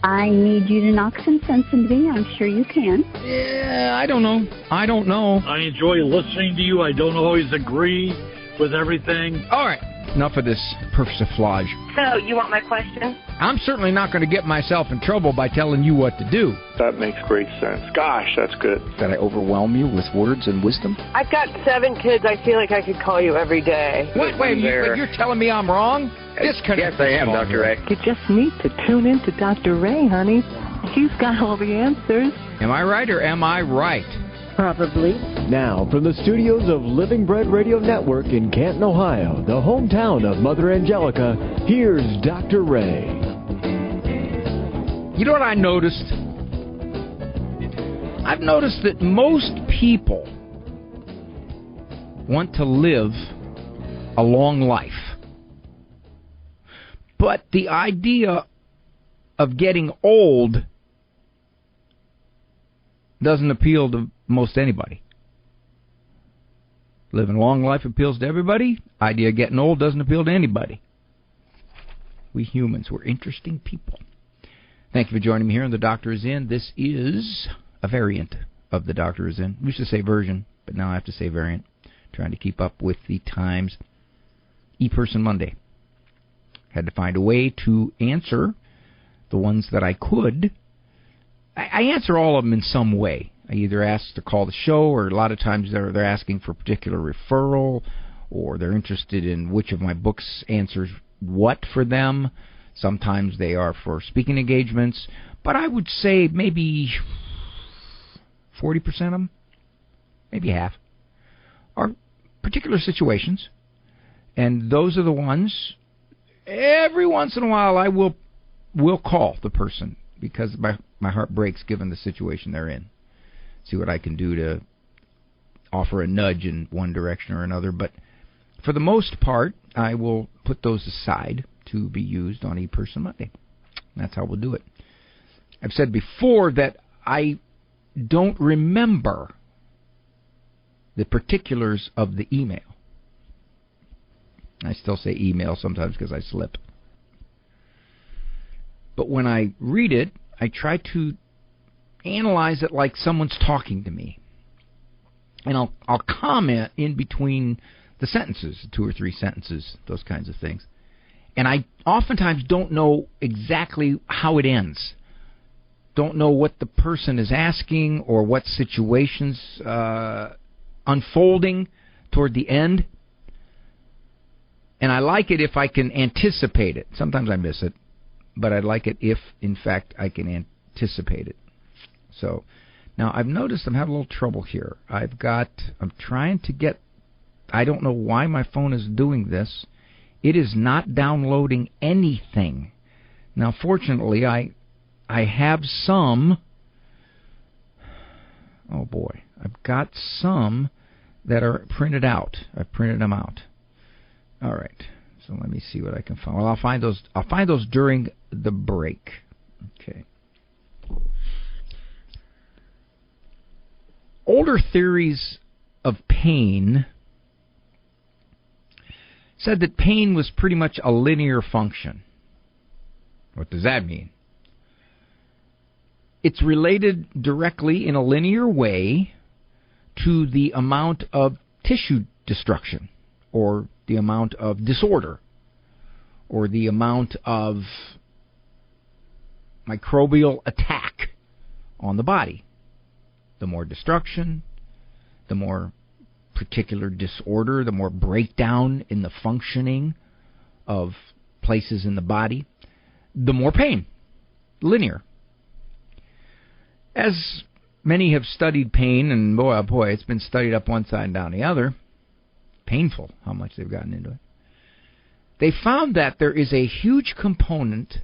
I need you to knock some sense into me. I'm sure you can. Yeah, I don't know. I enjoy listening to you. I don't always agree with everything. All right. Enough of this persiflage. So, you want my question? I'm certainly not going to get myself in trouble by telling you what to do. That makes great sense. Gosh, that's good. Did I overwhelm you with words and wisdom? I've got 7 kids. I feel like I could call you every day. Wait, you're telling me I'm wrong? Yes, I am, Dr. Ray. You just need to tune in to Dr. Ray, honey. He's got all the answers. Am I right or am I right? Probably. Now, from the studios of Living Bread Radio Network in Canton, Ohio, the hometown of Mother Angelica, here's Dr. Ray. You know what I noticed? I've noticed that most people want to live a long life. But the idea of getting old doesn't appeal to most anybody. Living a long life appeals to everybody. Idea of getting old doesn't appeal to anybody. We humans, we're interesting people. Thank you for joining me here on The Doctor Is In. This is a variant of The Doctor Is In. We used to say version, but now I have to say variant. Trying to keep up with the times. E-Person Monday. Had to find a way to answer the ones that I could. I answer all of them in some way. I either ask to call the show, or a lot of times they're asking for a particular referral, or they're interested in which of my books answers what for them. Sometimes they are for speaking engagements. But I would say maybe 40% of them, maybe half, are particular situations. And those are the ones, every once in a while I will call the person, because my heart breaks given the situation they're in. See what I can do to offer a nudge in one direction or another. But for the most part, I will put those aside to be used on E-Person Monday. That's how we'll do it. I've said before that I don't remember the particulars of the email. I still say email sometimes because I slip. But when I read it, I try to analyze it like someone's talking to me. And I'll comment in between the sentences, 2 or 3 sentences, those kinds of things. And I oftentimes don't know exactly how it ends. Don't know what the person is asking or what situation's unfolding toward the end. And I like it if I can anticipate it. Sometimes I miss it, but I like it if, in fact, I can anticipate it. So, now I've noticed I'm having a little trouble here. I'm trying to get, I don't know why my phone is doing this. It is not downloading anything. Now, fortunately, I have some, oh boy, I've got some that are printed out. I've printed them out. All right, so let me see what I can find. Well, I'll find those during the break. Okay. Older theories of pain said that pain was pretty much a linear function. What does that mean? It's related directly in a linear way to the amount of tissue destruction, or the amount of disorder, or the amount of microbial attack on the body. The more destruction, the more particular disorder, the more breakdown in the functioning of places in the body, the more pain. Linear. As many have studied pain, and boy, it's been studied up one side and down the other. Painful how much they've gotten into it. They found that there is a huge component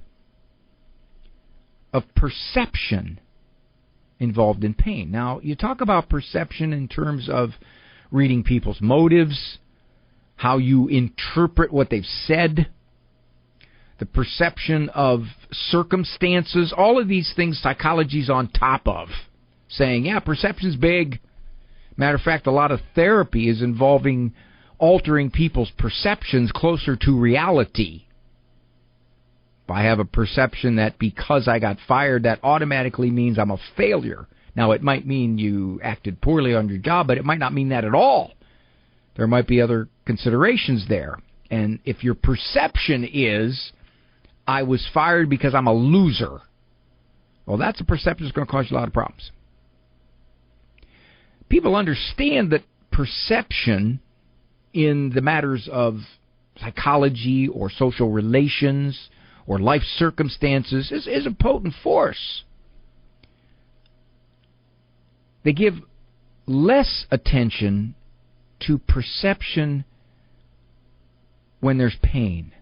of perception involved in pain. Now, you talk about perception in terms of reading people's motives, how you interpret what they've said, the perception of circumstances, all of these things psychology's on top of, saying, yeah, perception's big. Matter of fact, a lot of therapy is involving altering people's perceptions closer to reality I have a perception that because I got fired, that automatically means I'm a failure. Now, it might mean you acted poorly on your job, but it might not mean that at all. There might be other considerations there. And if your perception is, I was fired because I'm a loser, well, that's a perception that's going to cause you a lot of problems. People understand that perception in the matters of psychology or social relations or life circumstances is a potent force. They give less attention to perception when there's pain.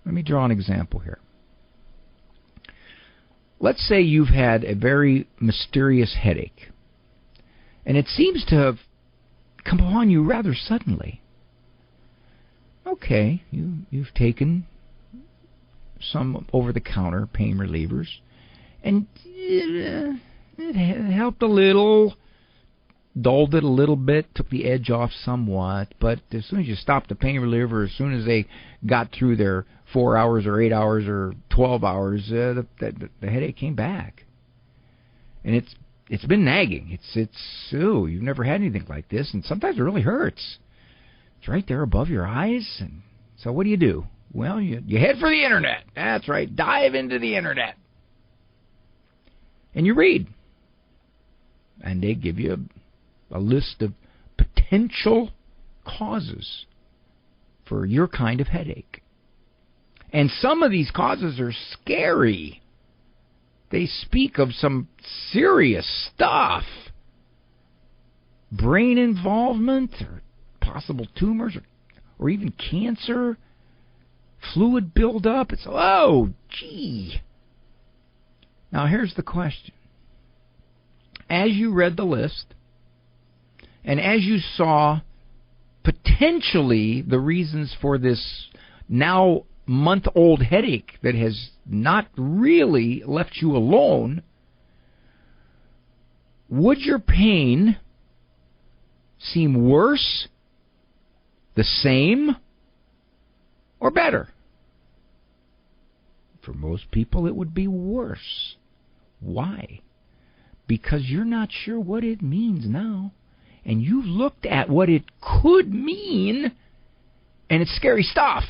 Let me draw an example here. Let's say you've had a very mysterious headache, and it seems to have come upon you rather suddenly. Okay, you've taken some over-the-counter pain relievers, and it helped a little, dulled it a little bit, took the edge off somewhat, but as soon as you stopped the pain reliever, as soon as they got through their 4 hours or 8 hours or 12 hours, the headache came back. And it's been nagging. You've never had anything like this, and sometimes it really hurts. It's right there above your eyes, and so what do? Well, you head for the internet. That's right, dive into the internet. And you read. And they give you a list of potential causes for your kind of headache. And some of these causes are scary. They speak of some serious stuff. Brain involvement, or possible tumors, or even cancer, fluid buildup. It's, oh, gee. Now, here's the question. As you read the list, and as you saw potentially the reasons for this now month-old headache that has not really left you alone, would your pain seem worse, the same, or better? For most people, it would be worse. Why? Because you're not sure what it means now. And you've looked at what it could mean, and it's scary stuff.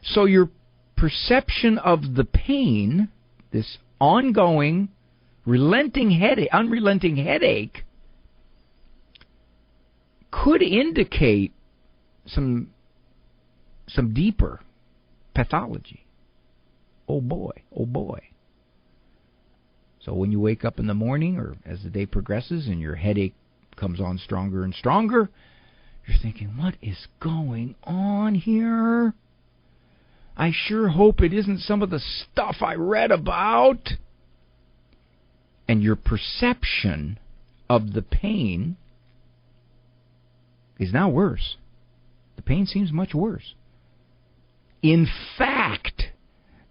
So your perception of the pain, this ongoing, unrelenting headache, could indicate some deeper pathology. Oh boy, oh boy. So when you wake up in the morning, or as the day progresses and your headache comes on stronger and stronger, you're thinking, what is going on here? I sure hope it isn't some of the stuff I read about. And your perception of the pain is now worse. The pain seems much worse. In fact,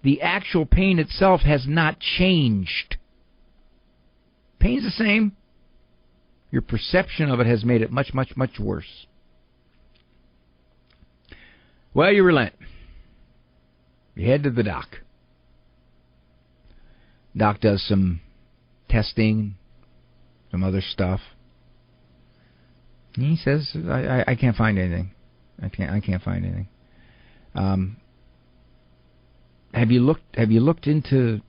the actual pain itself has not changed. Pain's the same. Your perception of it has made it much, much, much worse. Well, you relent. You head to the doc. Doc does some testing, some other stuff. And he says, I can't find anything. I can't find anything. Have you looked into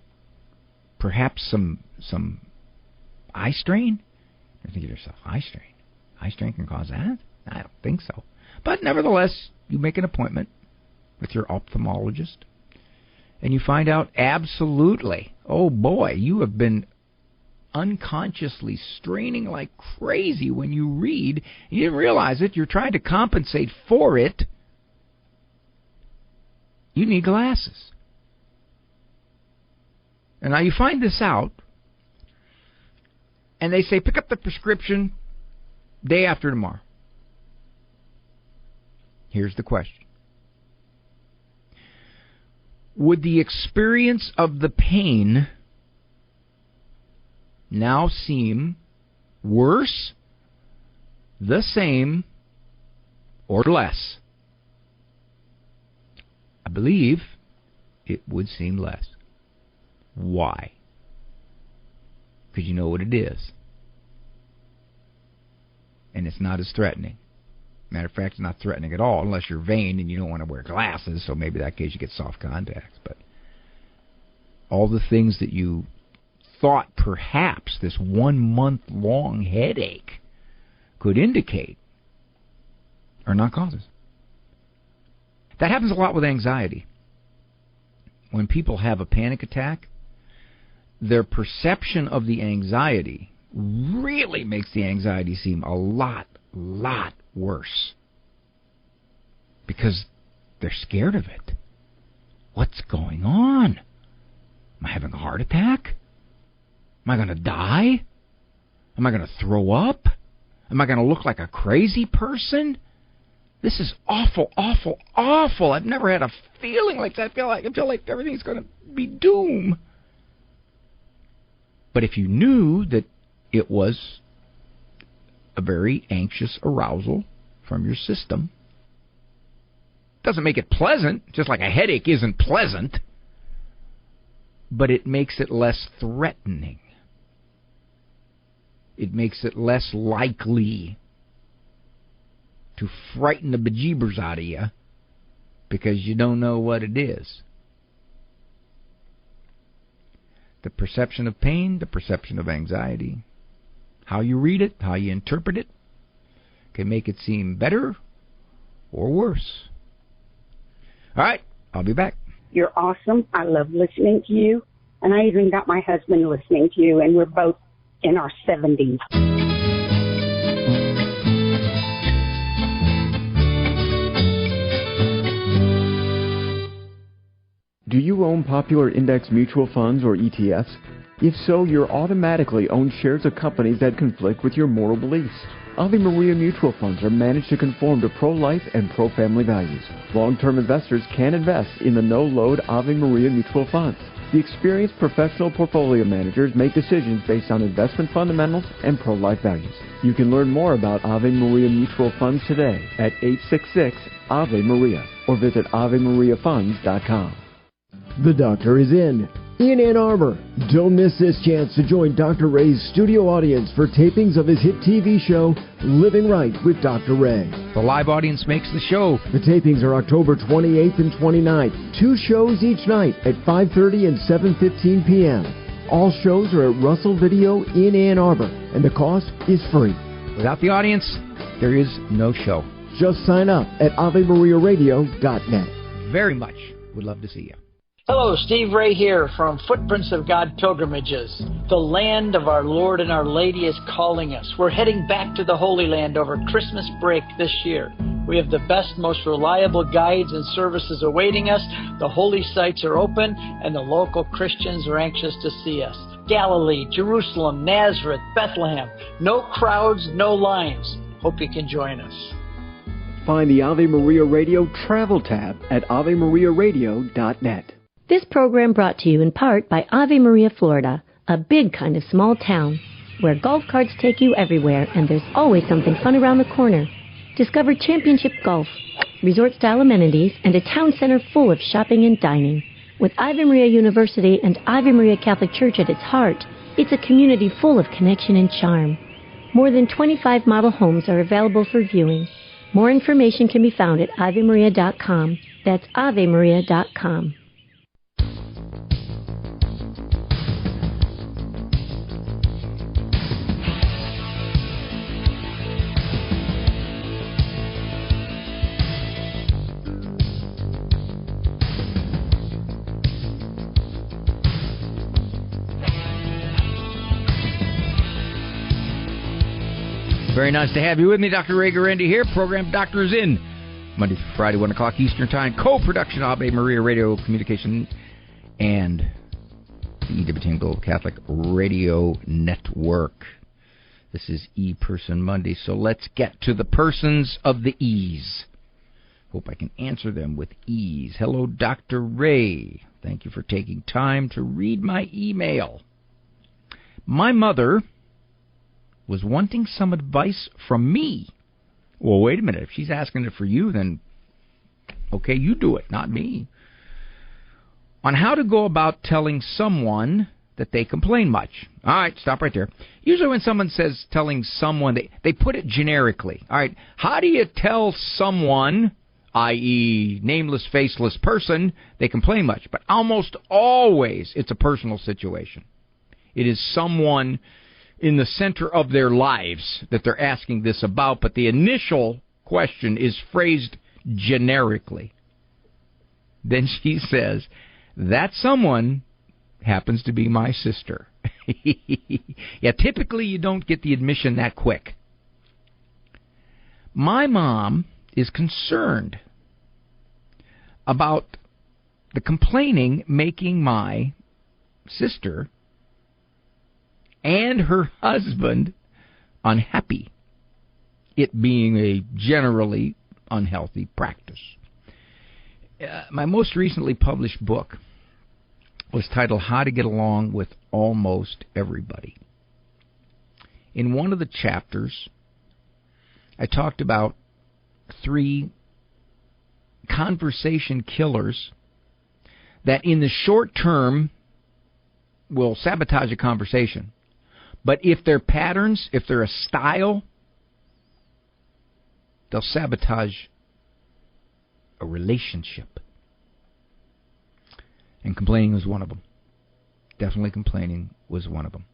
perhaps some eye strain? You're thinking to yourself, eye strain? Eye strain can cause that? I don't think so. But nevertheless, you make an appointment with your ophthalmologist, and you find out absolutely, oh boy, you have been unconsciously straining like crazy when you read. You didn't realize it. You're trying to compensate for it. You need glasses. And now you find this out, and they say, pick up the prescription day after tomorrow. Here's the question. Would the experience of the pain now seem worse, the same, or less? I believe it would seem less. Why? Because you know what it is. And it's not as threatening. Matter of fact, it's not threatening at all unless you're vain and you don't want to wear glasses, so maybe in that case you get soft contacts. But all the things that you thought perhaps this 1 month long headache could indicate are not causes. That happens a lot with anxiety. When people have a panic attack, their perception of the anxiety really makes the anxiety seem a lot worse. Because they're scared of it. What's going on? Am I having a heart attack? Am I going to die? Am I going to throw up? Am I going to look like a crazy person? This is awful, awful, awful. I've never had a feeling like that. I feel like everything's going to be doom. But if you knew that it was a very anxious arousal from your system, doesn't make it pleasant, just like a headache isn't pleasant, but it makes it less threatening. It makes it less likely to frighten the bejeebers out of you because you don't know what it is. The perception of pain, the perception of anxiety, how you read it, how you interpret it, can make it seem better or worse. All right, I'll be back. You're awesome. I love listening to you. And I even got my husband listening to you, and we're both in our 70s. Do you own popular index mutual funds or ETFs? If so, you're automatically own shares of companies that conflict with your moral beliefs. Ave Maria mutual funds are managed to conform to pro-life and pro-family values. Long-term investors can invest in the no-load Ave Maria mutual funds. The experienced professional portfolio managers make decisions based on investment fundamentals and pro-life values. You can learn more about Ave Maria mutual funds today at 866-AVE-MARIA or visit AveMariaFunds.com. The doctor is in Ann Arbor. Don't miss this chance to join Dr. Ray's studio audience for tapings of his hit TV show, Living Right with Dr. Ray. The live audience makes the show. The tapings are October 28th and 29th. 2 shows each night at 5:30 and 7:15 p.m. All shows are at Russell Video in Ann Arbor, and the cost is free. Without the audience, there is no show. Just sign up at AveMariaRadio.net. Very much would love to see you. Hello, Steve Ray here from Footprints of God Pilgrimages. The land of our Lord and Our Lady is calling us. We're heading back to the Holy Land over Christmas break this year. We have the best, most reliable guides and services awaiting us. The holy sites are open, and the local Christians are anxious to see us. Galilee, Jerusalem, Nazareth, Bethlehem. No crowds, no lines. Hope you can join us. Find the Ave Maria Radio travel tab at AveMariaRadio.net. This program brought to you in part by Ave Maria, Florida, a big kind of small town where golf carts take you everywhere and there's always something fun around the corner. Discover championship golf, resort-style amenities, and a town center full of shopping and dining. With Ave Maria University and Ave Maria Catholic Church at its heart, it's a community full of connection and charm. More than 25 model homes are available for viewing. More information can be found at AveMaria.com. That's AveMaria.com. Very nice to have you with me, Dr. Ray Guarendi here. Program Doctors In, Monday through Friday, 1 o'clock Eastern Time. Co-production of Ave Maria Radio Communication and the EWTN Global Catholic Radio Network. This is E-Person Monday, so let's get to the persons of the E's. Hope I can answer them with ease. Hello, Dr. Ray. Thank you for taking time to read my email. My mother was wanting some advice from me. Well, wait a minute. If she's asking it for you, then okay, you do it, not me. on how to go about telling someone that they complain much. All right, stop right there. Usually when someone says telling someone, they put it generically. All right, how do you tell someone, i.e. nameless, faceless person, they complain much? But almost always it's a personal situation. It is someone in the center of their lives that they're asking this about, but the initial question is phrased generically. Then she says, that someone happens to be my sister. Yeah, typically you don't get the admission that quick. My mom is concerned about the complaining making my sister and her husband unhappy, it being a generally unhealthy practice. My most recently published book was titled How to Get Along with Almost Everybody. In one of the chapters, I talked about 3 conversation killers that in the short term will sabotage a conversation. But if they're patterns, if they're a style, they'll sabotage a relationship. And complaining was one of them. Definitely complaining was one of them.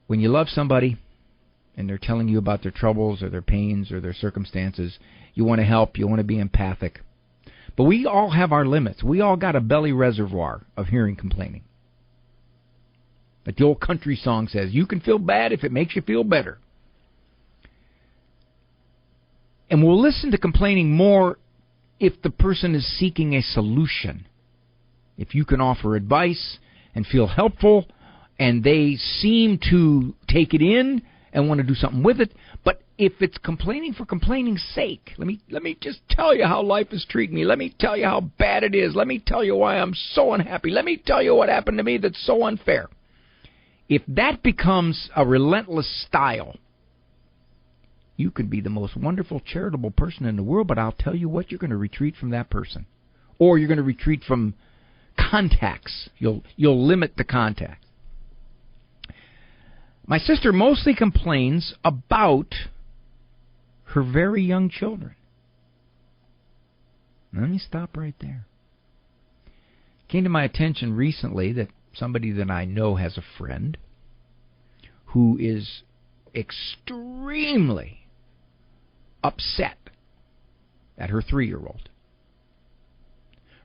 When you love somebody and they're telling you about their troubles or their pains or their circumstances, you want to help, you want to be empathic. But we all have our limits. We all got a belly reservoir of hearing complaining. Like the old country song says, you can feel bad if it makes you feel better. And we'll listen to complaining more if the person is seeking a solution. If you can offer advice and feel helpful, and they seem to take it in and want to do something with it. But if it's complaining for complaining's sake, let me just tell you how life is treating me. Let me tell you how bad it is. Let me tell you why I'm so unhappy. Let me tell you what happened to me that's so unfair. If that becomes a relentless style, you could be the most wonderful, charitable person in the world, but I'll tell you what, you're going to retreat from that person. Or you're going to retreat from contacts. You'll limit the contact. My sister mostly complains about her very young children. Let me stop right there. It came to my attention recently that somebody that I know has a friend who is extremely upset at her 3-year-old.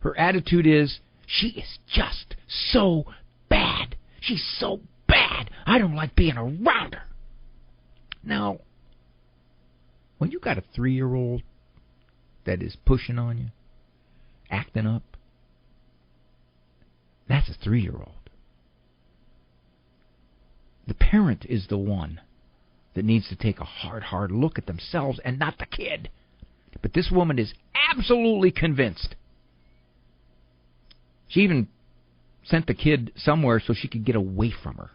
Her attitude is, she is just so bad. She's so bad. I don't like being around her. Now, when you got a 3-year-old that is pushing on you, acting up, that's a 3-year-old. The parent is the one that needs to take a hard look at themselves and not the kid. But this woman is absolutely convinced. She even sent the kid somewhere so she could get away from her.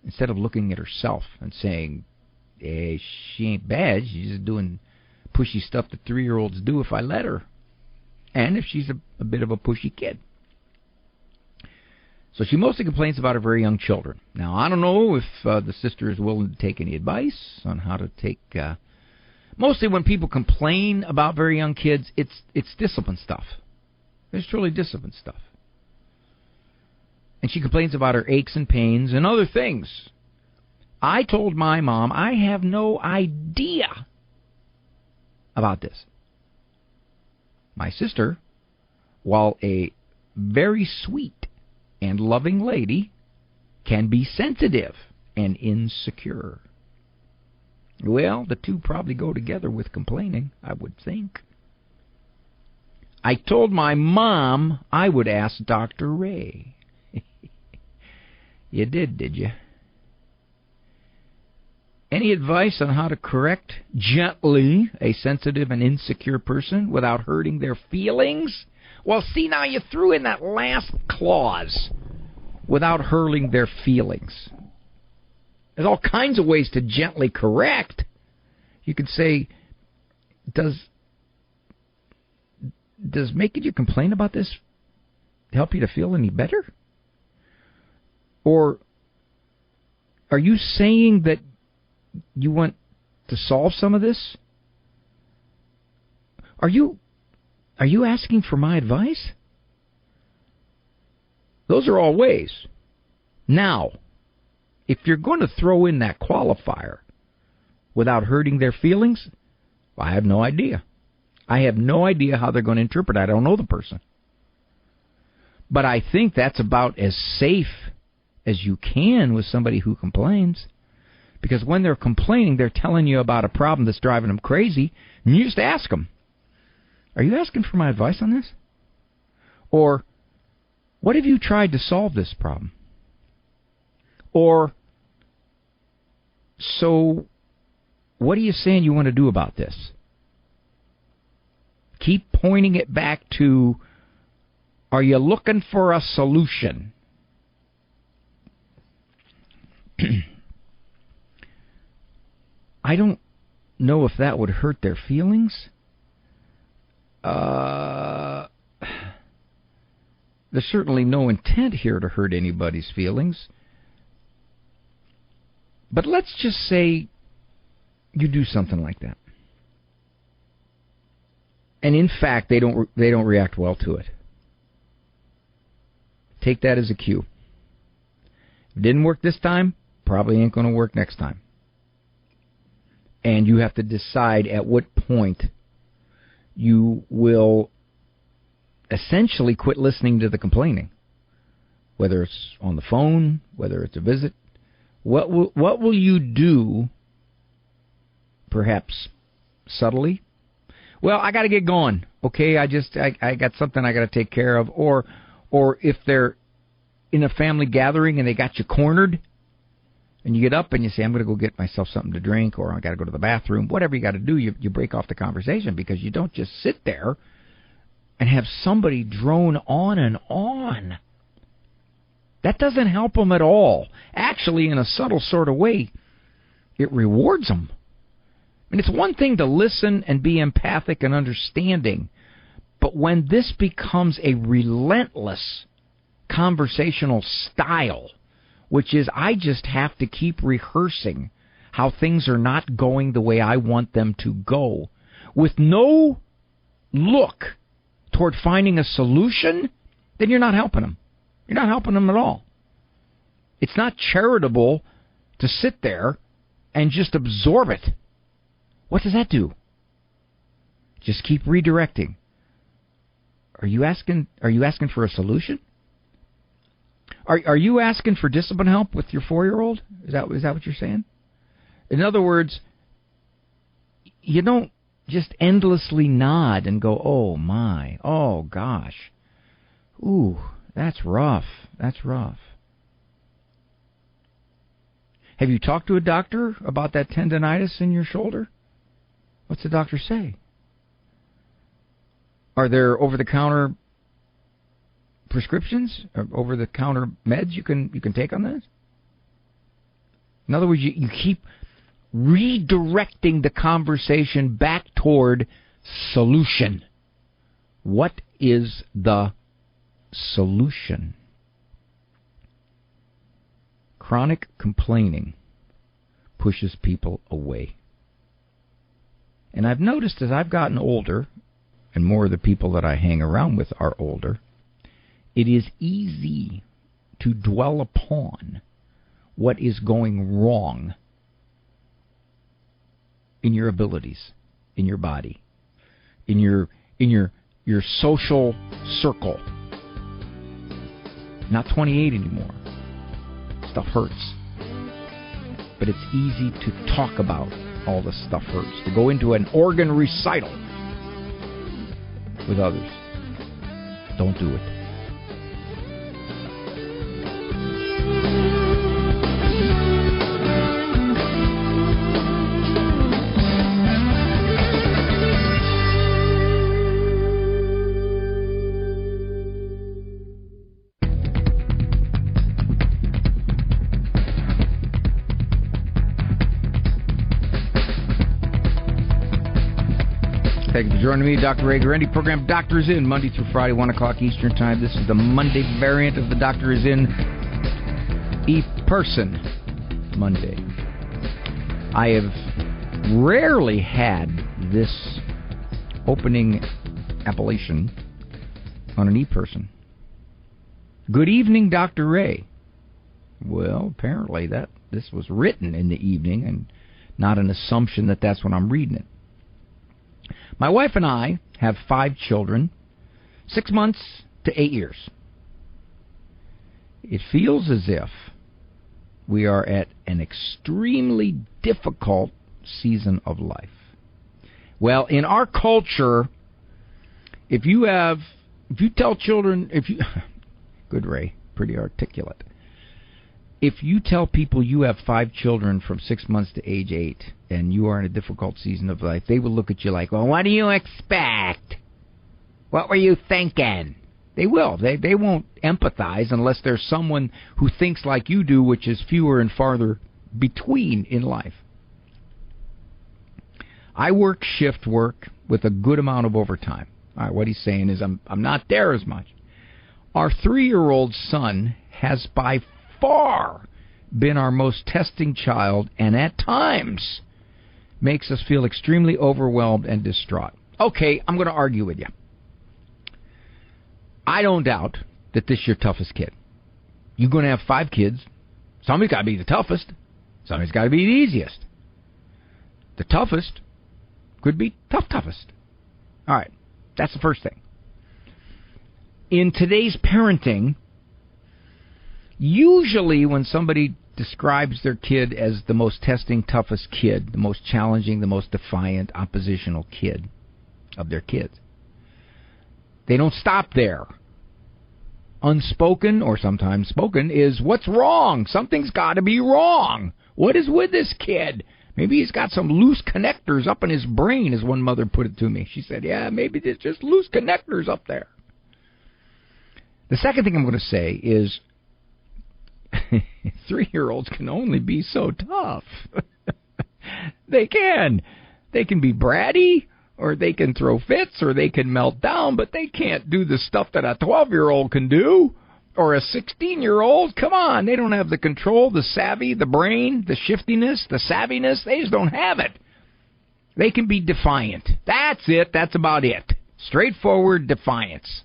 Instead of looking at herself and saying, she ain't bad, she's just doing pushy stuff that 3-year-olds do if I let her. And if she's a bit of a pushy kid. So she mostly complains about her very young children. Now, I don't know if the sister is willing to take any advice on how to take... mostly when people complain about very young kids, it's discipline stuff. It's truly discipline stuff. And she complains about her aches and pains and other things. I told my mom I have no idea about this. My sister, while a very sweet and loving lady, can be sensitive and insecure. Well, the two probably go together with complaining, I would think. I told my mom I would ask Dr. Ray. You did you? Any advice on how to correct gently a sensitive and insecure person without hurting their feelings? Well, see, now you threw in that last clause, without hurting their feelings. There's all kinds of ways to gently correct. You could say, does does making you complain about this help you to feel any better? Or are you saying that you want to solve some of this? Are you asking for my advice? Those are all ways. Now, if you're going to throw in that qualifier without hurting their feelings, I have no idea. I have no idea how they're going to interpret it. I don't know the person. But I think that's about as safe as you can with somebody who complains. Because when they're complaining, they're telling you about a problem that's driving them crazy, and you just ask them, are you asking for my advice on this? Or, what have you tried to solve this problem? Or, so, what are you saying you want to do about this? Keep pointing it back to, are you looking for a solution? I don't know if that would hurt their feelings. There's certainly no intent here to hurt anybody's feelings. But let's just say you do something like that. And in fact, they don't react well to it. Take that as a cue. If it didn't work this time, probably ain't going to work next time. And you have to decide at what point you will essentially quit listening to the complaining. Whether it's on the phone, whether it's a visit. What will you do, perhaps subtly? Well, I got to get going. Okay, I got something I got to take care of. Or if they're in a family gathering and they got you cornered, and you get up and you say, I'm going to go get myself something to drink, or I got to go to the bathroom. Whatever you got to do, you break off the conversation, because you don't just sit there and have somebody drone on and on. That doesn't help them at all. Actually, in a subtle sort of way, it rewards them. I mean, it's one thing to listen and be empathic and understanding, but when this becomes a relentless conversational style, which is I just have to keep rehearsing how things are not going the way I want them to go, with no look toward finding a solution, then you're not helping them. You're not helping them at all. It's not charitable to sit there and just absorb it. What does that do? Just keep redirecting. Are you asking for a solution? Are you asking for discipline help with your 4-year-old? Is that what you're saying? In other words, you don't just endlessly nod and go, oh my, oh gosh, ooh, that's rough, that's rough. Have you talked to a doctor about that tendonitis in your shoulder? What's the doctor say? Are there over-the-counter prescriptions, or over-the-counter meds you can take on this? In other words, you keep redirecting the conversation back toward solution. What is the solution? Chronic complaining pushes people away. And I've noticed as I've gotten older, and more of the people that I hang around with are older, it is easy to dwell upon what is going wrong in your abilities, in your body, in your social circle. Not 28 anymore. Stuff hurts. But it's easy to talk about all the stuff hurts, to go into an organ recital with others. Don't do it. Thank you for joining me, Dr. Ray Guarendi. Program Doctor Is In, Monday through Friday, 1 o'clock Eastern Time. This is the Monday variant of the Doctor Is In E-Person Monday. I have rarely had this opening appellation on an E-Person. Good evening, Dr. Ray. Well, apparently this was written in the evening and not an assumption that that's when I'm reading it. My wife and I have 5 children, 6 months to 8 years. It feels as if we are at an extremely difficult season of life. Well, in our culture, if you tell children, good Ray, pretty articulate. If you tell people you have 5 children from 6 months to age 8 and you are in a difficult season of life, they will look at you like, well, what do you expect? What were you thinking? They will. They won't empathize unless there's someone who thinks like you do, which is fewer and farther between in life. I work shift work with a good amount of overtime. All right, what he's saying is I'm not there as much. Our 3-year-old son has by far been our most testing child, and at times makes us feel extremely overwhelmed and distraught. Okay, I'm going to argue with you. I don't doubt that this is your toughest kid. You're going to have 5 kids. Somebody's got to be the toughest. Somebody's got to be the easiest. The toughest could be toughest. All right, that's the first thing. In today's parenting, usually when somebody describes their kid as the most testing, toughest kid, the most challenging, the most defiant, oppositional kid of their kids, they don't stop there. Unspoken, or sometimes spoken, is what's wrong? Something's got to be wrong. What is with this kid? Maybe he's got some loose connectors up in his brain, as one mother put it to me. She said, yeah, maybe there's just loose connectors up there. The second thing I'm going to say is 3-year-olds can only be so tough. They can. They can be bratty, or they can throw fits, or they can melt down, but they can't do the stuff that a 12-year-old can do, or a 16-year-old. Come on, they don't have the control, the savvy, the brain, the shiftiness, the savviness. They just don't have it. They can be defiant. That's it. That's about it. Straightforward defiance.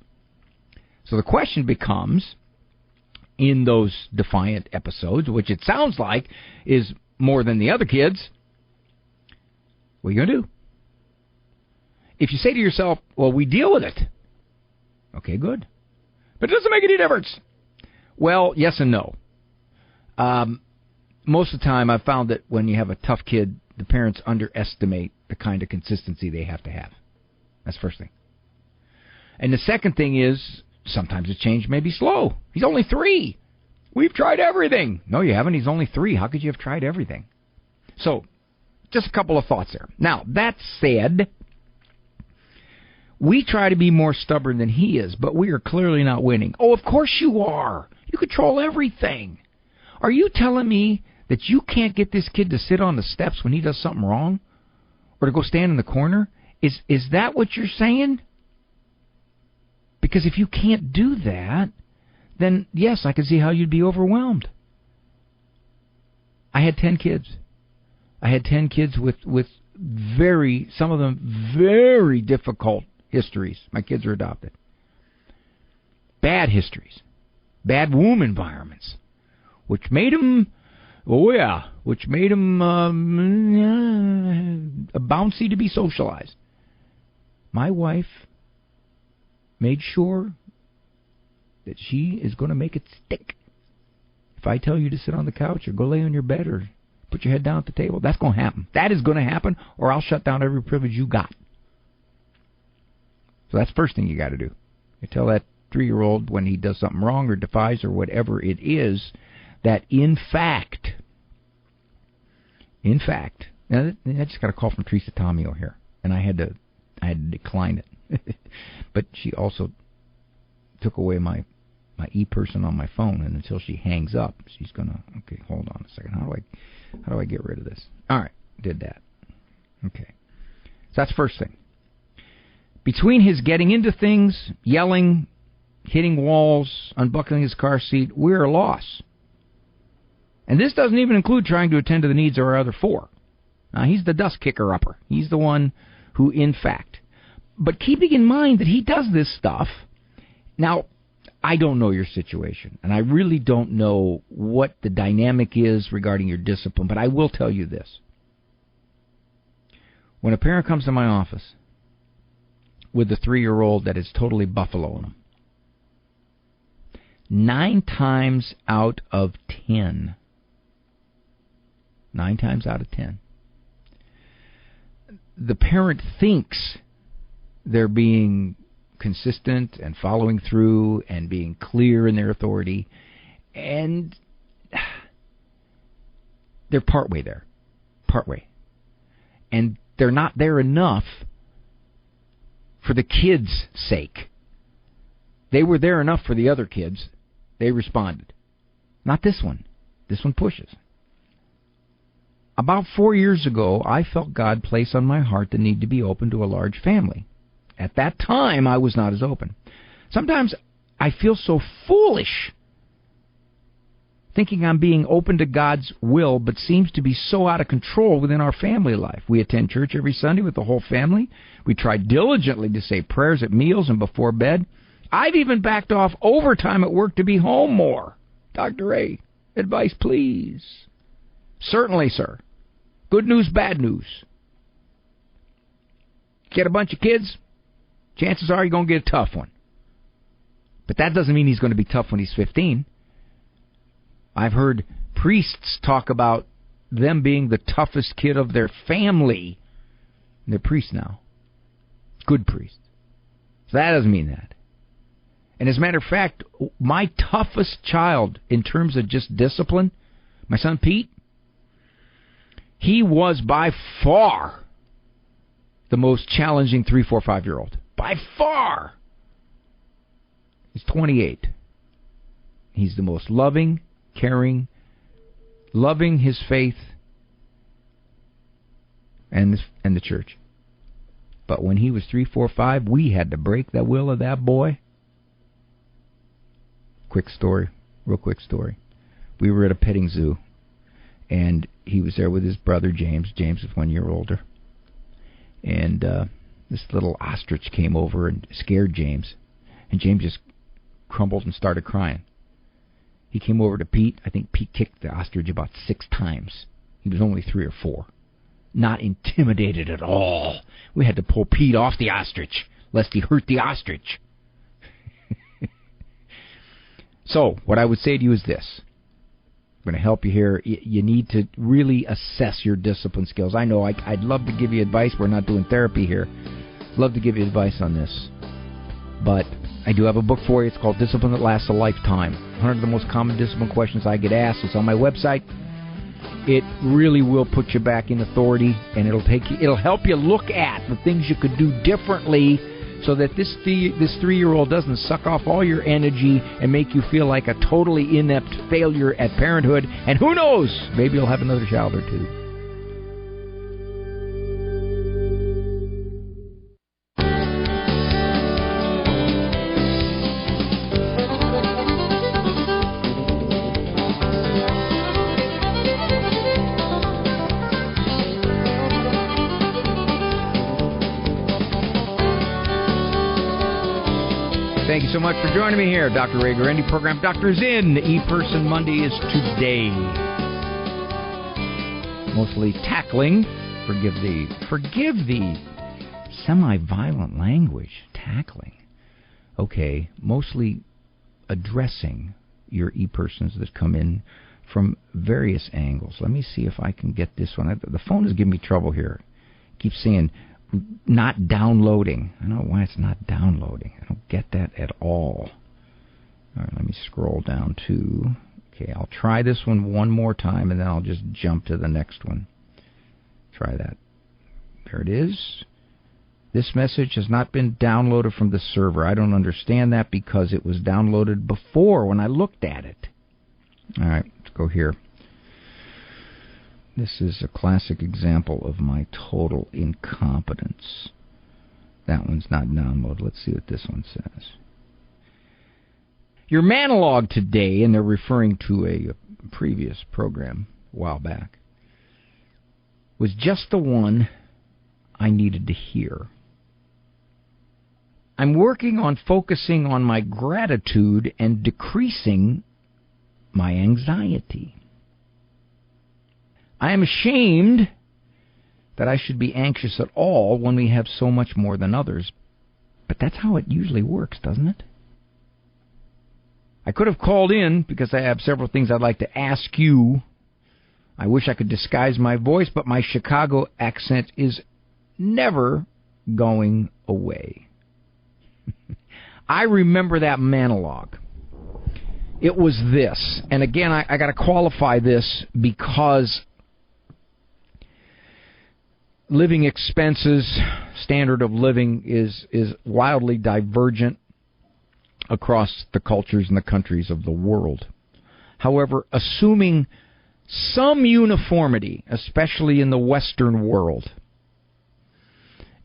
So the question becomes, in those defiant episodes, which it sounds like is more than the other kids, what are you going to do? If you say to yourself, well, we deal with it. Okay, good. But it doesn't make any difference. Well, yes and no. Most of the time I've found that when you have a tough kid, the parents underestimate the kind of consistency they have to have. That's the first thing. And the second thing is, sometimes the change may be slow. He's only 3. We've tried everything. No, you haven't. He's only 3. How could you have tried everything? So, just a couple of thoughts there. Now, that said, we try to be more stubborn than he is, but we are clearly not winning. Oh, of course you are. You control everything. Are you telling me that you can't get this kid to sit on the steps when he does something wrong? Or to go stand in the corner? Is that what you're saying? Because if you can't do that, then yes, I can see how you'd be overwhelmed. I had 10 kids. I had 10 kids with some of them very difficult histories. My kids are adopted. Bad histories. Bad womb environments. Which made them, bouncy to be socialized. My wife made sure that she is going to make it stick. If I tell you to sit on the couch or go lay on your bed or put your head down at the table, that's going to happen. That is going to happen, or I'll shut down every privilege you got. So that's the first thing you got to do. You tell that 3-year-old when he does something wrong or defies or whatever it is, that in fact, now I just got a call from Teresa Tomeo here, and I had to decline it. But she also took away my e-person on my phone, and until she hangs up, she's gonna. Okay, hold on a second. How do I get rid of this? All right, did that. Okay, so that's the first thing. Between his getting into things, yelling, hitting walls, unbuckling his car seat, we're a loss. And this doesn't even include trying to attend to the needs of our other four. Now, he's the dust kicker-upper. He's the one who, in fact... But keeping in mind that he does this stuff... Now, I don't know your situation, and I really don't know what the dynamic is regarding your discipline, but I will tell you this. When a parent comes to my office with a 3-year-old that is totally buffaloing them, 9 times out of 10, the parent thinks they're being consistent and following through and being clear in their authority, and they're partway there. And they're not there enough for the kids' sake. They were there enough for the other kids. They responded. Not this one. This one pushes. About 4 years ago, I felt God place on my heart the need to be open to a large family. At that time, I was not as open. Sometimes I feel so foolish thinking I'm being open to God's will, but seems to be so out of control within our family life. We attend church every Sunday with the whole family. We try diligently to say prayers at meals and before bed. I've even backed off overtime at work to be home more. Dr. Ray, advice, please. Certainly, sir. Good news, bad news. Get a bunch of kids, chances are you're going to get a tough one. But that doesn't mean he's going to be tough when he's 15. I've heard priests talk about them being the toughest kid of their family. And they're priests now. Good priests. So that doesn't mean that. And as a matter of fact, my toughest child in terms of just discipline, my son Pete, he was by far the most challenging 3, 4, 5-year-old. By far. He's 28. He's the most loving, caring, loving his faith and the church. But when he was 3, 4, 5, we had to break the will of that boy. Real quick story. We were at a petting zoo, and he was there with his brother James. James is 1 year older. And this little ostrich came over and scared James. And James just crumbled and started crying. He came over to Pete. I think Pete kicked the ostrich about 6 times. He was only 3 or 4. Not intimidated at all. We had to pull Pete off the ostrich, lest he hurt the ostrich. So, what I would say to you is this. I'm going to help you here. You need to really assess your discipline skills. I know I'd love to give you advice. We're not doing therapy here. Love to give you advice on this. But I do have a book for you. It's called Discipline That Lasts a Lifetime. 100 of the most common discipline questions I get asked. It's on my website. It really will put you back in authority, and it'll help you look at the things you could do differently so that this 3-year-old doesn't suck off all your energy and make you feel like a totally inept failure at parenthood. And who knows, maybe you'll have another child or two. Thank you so much for joining me here. Dr. Ray Guarendi, program Doctors In. E-Person Monday is today. Mostly tackling. Forgive the semi-violent language. Tackling. Okay. Mostly addressing your e-persons that come in from various angles. Let me see if I can get this one. The phone is giving me trouble here. It keeps saying not downloading. I don't know why it's not downloading. I don't get that at all. All right, let me scroll down to... Okay, I'll try this one more time, and then I'll just jump to the next one. Try that. There it is. This message has not been downloaded from the server. I don't understand that because it was downloaded before when I looked at it. All right, let's go here. This is a classic example of my total incompetence. That one's not downloaded. Let's see what this one says. Your monologue today, and they're referring to a previous program a while back, was just the one I needed to hear. I'm working on focusing on my gratitude and decreasing my anxiety. I am ashamed that I should be anxious at all when we have so much more than others. But that's how it usually works, doesn't it? I could have called in because I have several things I'd like to ask you. I wish I could disguise my voice, but my Chicago accent is never going away. I remember that monologue. It was this. And again, I got to qualify this because living expenses, standard of living is wildly divergent across the cultures and the countries of the world. However, assuming some uniformity, especially in the Western world,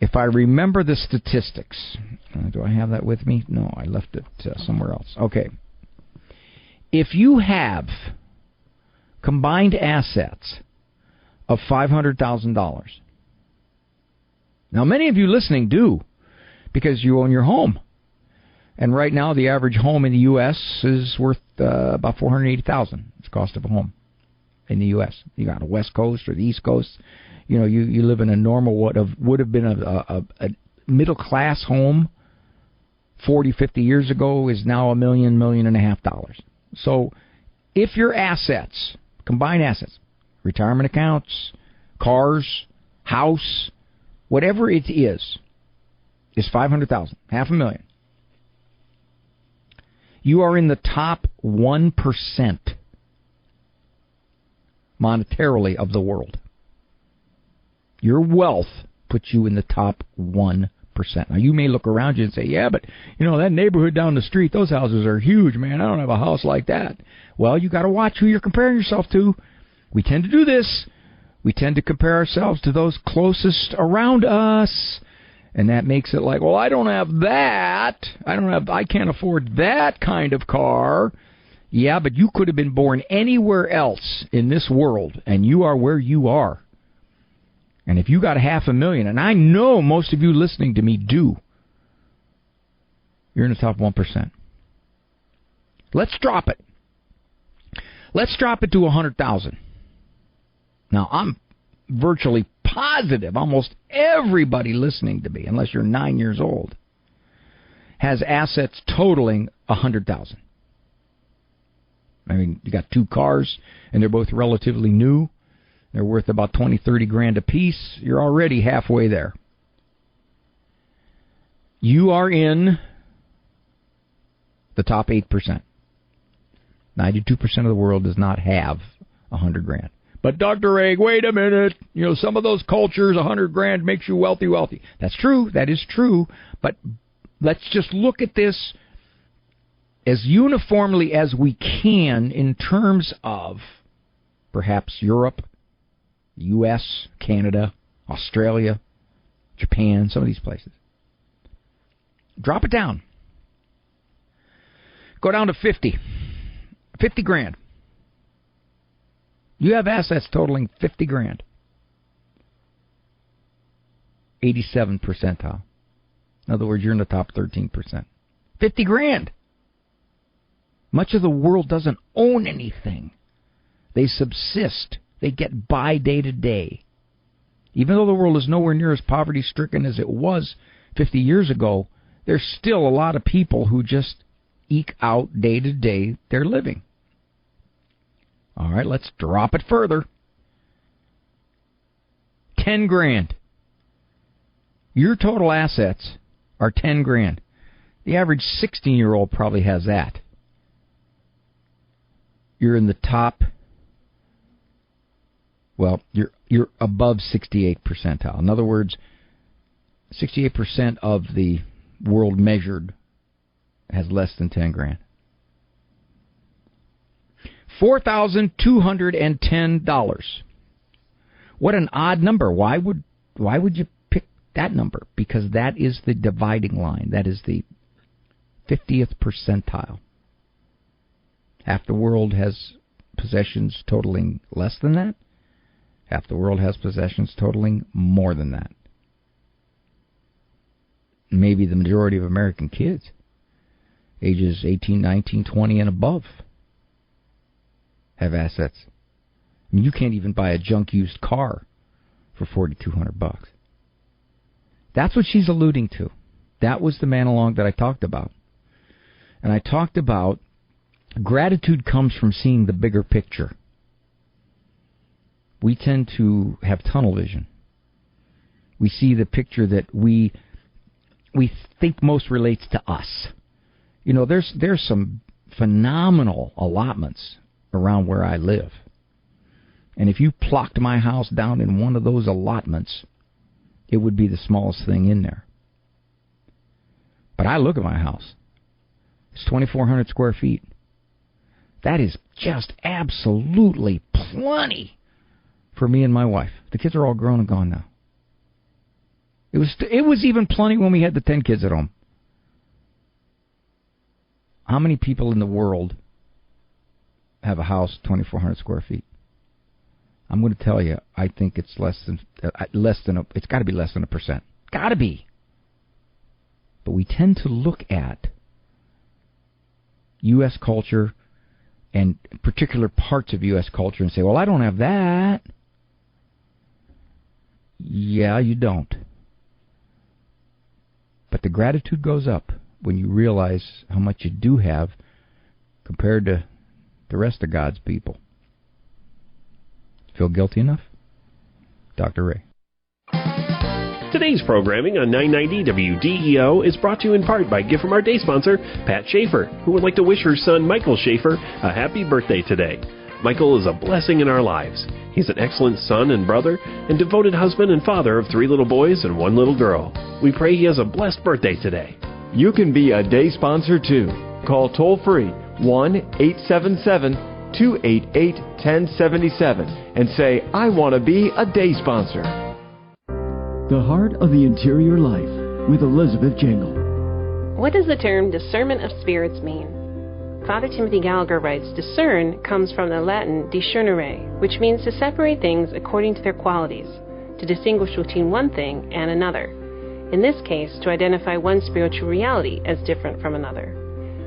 if I remember the statistics, do I have that with me? No, I left it somewhere else. Okay. If you have combined assets of $500,000, now many of you listening do, because you own your home. And right now, the average home in the U.S. is worth about $480,000. It's the cost of a home in the U.S. You got a West Coast or the East Coast. You know, you live in a normal would have been a middle class home 40, 50 years ago is now $1 million, $1.5 million. So, if your assets, combined assets, retirement accounts, cars, house, whatever it is $500,000, $500,000. You are in the top 1% monetarily of the world. Your wealth puts you in the top 1%. Now, you may look around you and say, yeah, but, that neighborhood down the street, those houses are huge, man. I don't have a house like that. Well, you got to watch who you're comparing yourself to. We tend to do this. We tend to compare ourselves to those closest around us. And that makes it like, well, I don't have that. I can't afford that kind of car. Yeah, but you could have been born anywhere else in this world, and you are where you are. And if you got $500,000, and I know most of you listening to me do, you're in the top 1%. Let's drop it. Let's drop it to $100,000. Now, I'm virtually positive almost everybody listening to me, unless you're 9 years old, has assets totaling $100,000. I mean, you got 2 cars, and they're both relatively new. They're worth about 20, 30 grand a piece. You're already halfway there. You are in the top 8%. 92% of the world does not have 100 grand. But Dr. Egg, wait a minute. Some of those cultures, 100 grand makes you wealthy. That's true. That is true. But let's just look at this as uniformly as we can in terms of perhaps Europe, U.S., Canada, Australia, Japan, some of these places. Drop it down. Go down to 50. 50 grand. You have assets totaling 50 grand. 87 percentile. In other words, you're in the top 13%. 50 grand. Much of the world doesn't own anything. They subsist. They get by day to day. Even though the world is nowhere near as poverty-stricken as it was 50 years ago, there's still a lot of people who just eke out day to day their living. All right, let's drop it further. 10 grand. Your total assets are 10 grand. The average 16-year-old probably has that. You're in the top, well, you're above 68 percentile. In other words, 68% of the world measured has less than 10 grand. $4,210. What an odd number. Why would you pick that number, because that is the dividing line. That is the 50th percentile. Half the world has possessions totaling less than that. Half the world has possessions totaling more than that. Maybe the majority of American kids, ages 18, 19, 20, and above, have assets. I mean, you can't even buy a junk used car for $4,200. That's what she's alluding to. That was the man along that I talked about. And I talked about gratitude comes from seeing the bigger picture. We tend to have tunnel vision. We see the picture that we think most relates to us. You know, there's some phenomenal allotments around where I live. And if you plopped my house down in one of those allotments, it would be the smallest thing in there. But I look at my house. It's 2,400 square feet. That is just absolutely plenty for me and my wife. The kids are all grown and gone now. It was even plenty when we had the 10 kids at home. How many people in the world have a house 2,400 square feet? I'm going to tell you, I think it's it's got to be less than 1%. Got to be. But we tend to look at U.S. culture and particular parts of U.S. culture and say, well, I don't have that. Yeah, you don't. But the gratitude goes up when you realize how much you do have compared to the rest of God's people. Feel guilty enough? Dr. Ray. Today's programming on 990 WDEO is brought to you in part by gift from our day sponsor, Pat Schaefer, who would like to wish her son, Michael Schaefer, a happy birthday today. Michael is a blessing in our lives. He's an excellent son and brother and devoted husband and father of 3 little boys and 1 little girl. We pray he has a blessed birthday today. You can be a day sponsor too. Call toll-free 1-877-288-1077 and say, I want to be a day sponsor. The Heart of the Interior Life with Elizabeth Jingle. What does the term discernment of spirits mean? Father Timothy Gallagher writes, discern comes from the Latin discernere, which means to separate things according to their qualities, to distinguish between one thing and another. In this case, to identify one spiritual reality as different from another.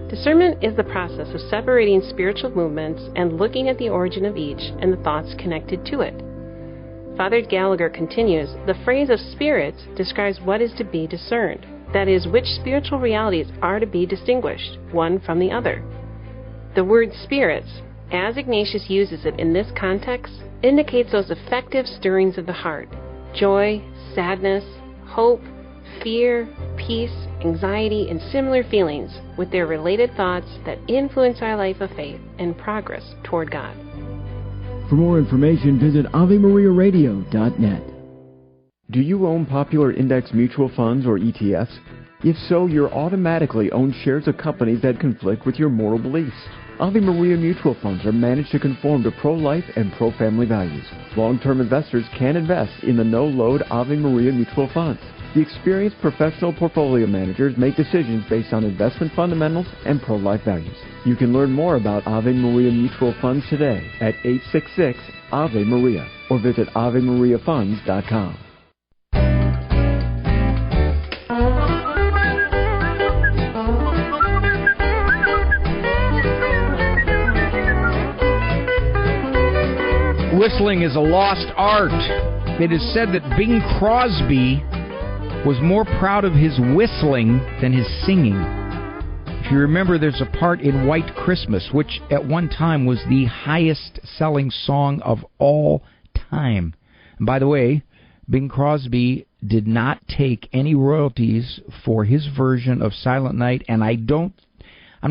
Discernment is the process of separating spiritual movements and looking at the origin of each and the thoughts connected to it. Father Gallagher continues, the phrase of spirits describes what is to be discerned, that is, which spiritual realities are to be distinguished, one from the other. The word spirits, as Ignatius uses it in this context, indicates those effective stirrings of the heart, joy, sadness, hope, fear, peace, anxiety, and similar feelings with their related thoughts that influence our life of faith and progress toward God. For more information, visit AveMariaRadio.net. Do you own popular index mutual funds or ETFs? If so, you're automatically own shares of companies that conflict with your moral beliefs. Ave Maria mutual funds are managed to conform to pro-life and pro-family values. Long-term investors can invest in the no-load Ave Maria mutual funds. The experienced professional portfolio managers make decisions based on investment fundamentals and pro-life values. You can learn more about Ave Maria mutual funds today at 866-AVE-MARIA or visit AveMariaFunds.com. Whistling is a lost art. It is said that Bing Crosby was more proud of his whistling than his singing. If you remember, there's a part in White Christmas, which at one time was the highest-selling song of all time. And by the way, Bing Crosby did not take any royalties for his version of Silent Night, and I'm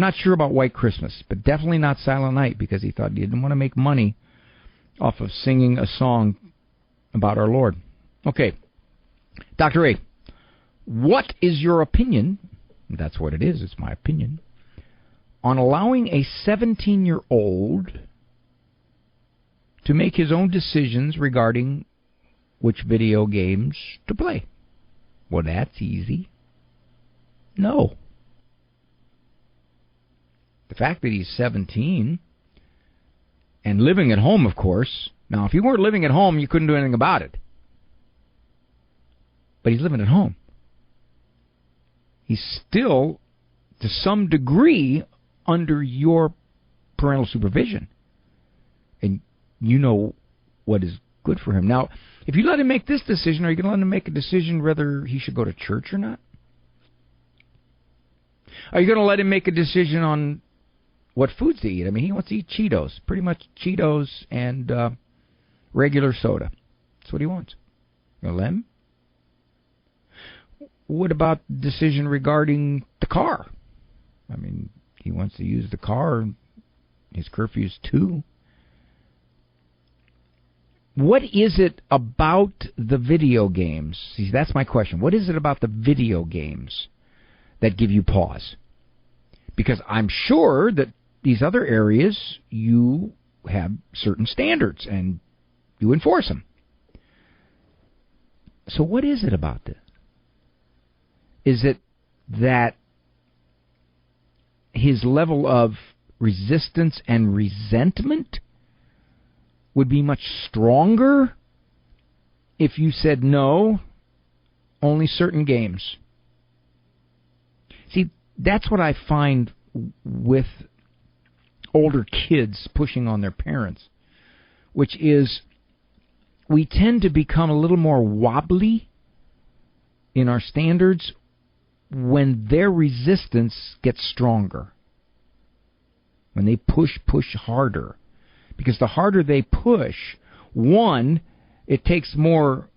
not sure about White Christmas, but definitely not Silent Night, because he thought he didn't want to make money off of singing a song about our Lord. Okay, Dr. A, what is your opinion, that's what it is, it's my opinion, on allowing a 17-year-old to make his own decisions regarding which video games to play? Well, that's easy. No. The fact that he's 17 and living at home, of course. Now, if he weren't living at home, you couldn't do anything about it. But he's living at home. He's still, to some degree, under your parental supervision. And you know what is good for him. Now, if you let him make this decision, are you going to let him make a decision whether he should go to church or not? Are you going to let him make a decision on what foods to eat? I mean, he wants to eat Cheetos. Pretty much Cheetos and regular soda. That's what he wants. You going to let him? What about the decision regarding the car? I mean, he wants to use the car. His curfew's 2. What is it about the video games? See, that's my question. What is it about the video games that give you pause? Because I'm sure that these other areas, you have certain standards and you enforce them. So what is it about this? Is it that his level of resistance and resentment would be much stronger if you said no, only certain games? See, that's what I find with older kids pushing on their parents, which is we tend to become a little more wobbly in our standards when their resistance gets stronger, when they push harder. Because the harder they push, one, it takes more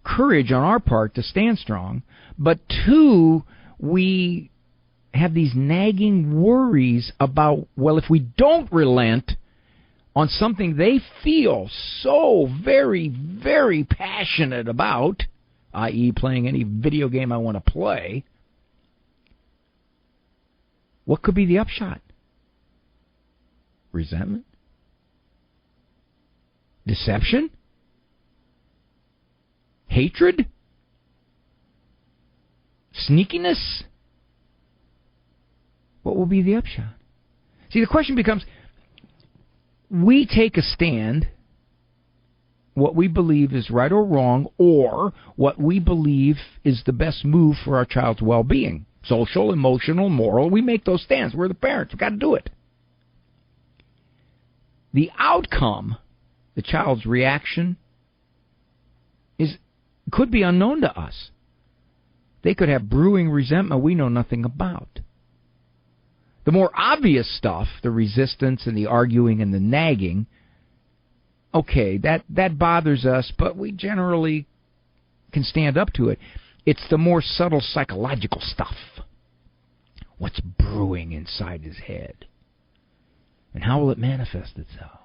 courage on our part to stand strong, but 2, we have these nagging worries about, well, if we don't relent on something they feel so very, very passionate about, i.e. playing any video game I want to play, what could be the upshot? Resentment? Deception? Hatred? Sneakiness? What will be the upshot? See, the question becomes, we take a stand, what we believe is right or wrong, or what we believe is the best move for our child's well-being. Social, emotional, moral, we make those stands. We're the parents. We've got to do it. The outcome, the child's reaction, could be unknown to us. They could have brewing resentment we know nothing about. The more obvious stuff, the resistance and the arguing and the nagging, okay, that bothers us, but we generally can stand up to it. It's the more subtle psychological stuff. What's brewing inside his head? And how will it manifest itself?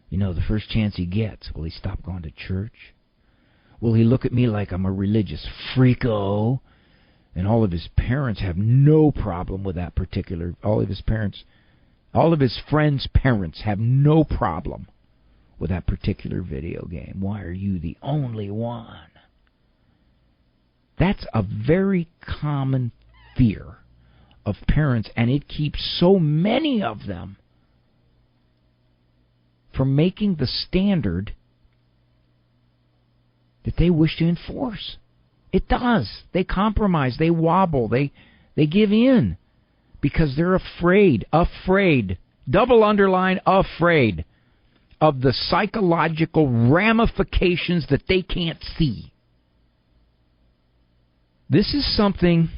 You know, the first chance he gets, will he stop going to church? Will he look at me like I'm a religious freako? And all of his parents have no problem with that particular... All of his friends' parents have no problem with that particular video game. Why are you the only one? That's a very common fear of parents, and it keeps so many of them from making the standard that they wish to enforce. It does. They compromise. They wobble. They give in because they're afraid, double underline, afraid of the psychological ramifications that they can't see. This is something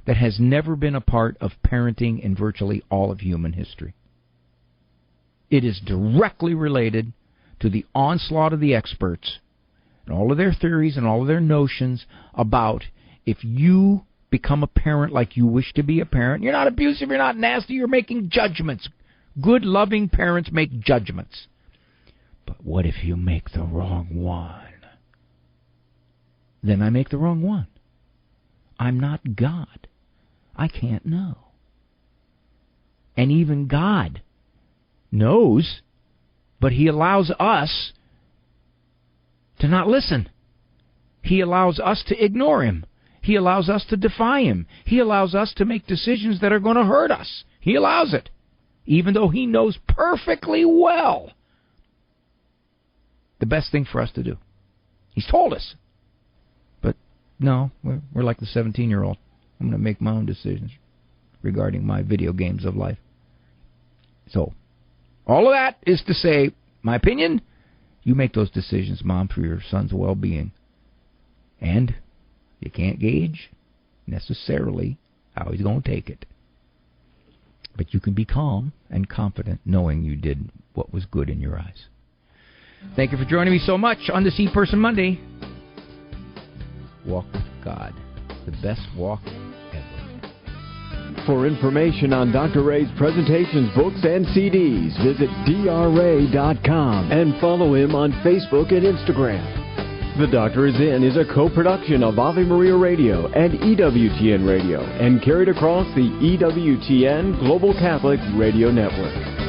that has never been a part of parenting in virtually all of human history. It is directly related to the onslaught of the experts and all of their theories and all of their notions about if you become a parent like you wish to be a parent, you're not abusive, you're not nasty, you're making judgments. Good, loving parents make judgments. But what if you make the wrong one? Then I make the wrong one. I'm not God. I can't know. And even God knows, but He allows us to not listen. He allows us to ignore him. He allows us to defy him. He allows us to make decisions that are going to hurt us. He allows it, even though he knows perfectly well the best thing for us to do. He's told us. But no, we're like the 17-year-old. I'm going to make my own decisions regarding my video games of life. So, all of that is to say, my opinion, you make those decisions, Mom, for your son's well-being. And you can't gauge necessarily how he's going to take it. But you can be calm and confident knowing you did what was good in your eyes. Thank you for joining me so much on this E-Person Monday. Walk with God. The best walk ever. For information on Dr. Ray's presentations, books, and CDs, visit drray.com and follow him on Facebook and Instagram. The Doctor Is In is a co-production of Ave Maria Radio and EWTN Radio and carried across the EWTN Global Catholic Radio Network.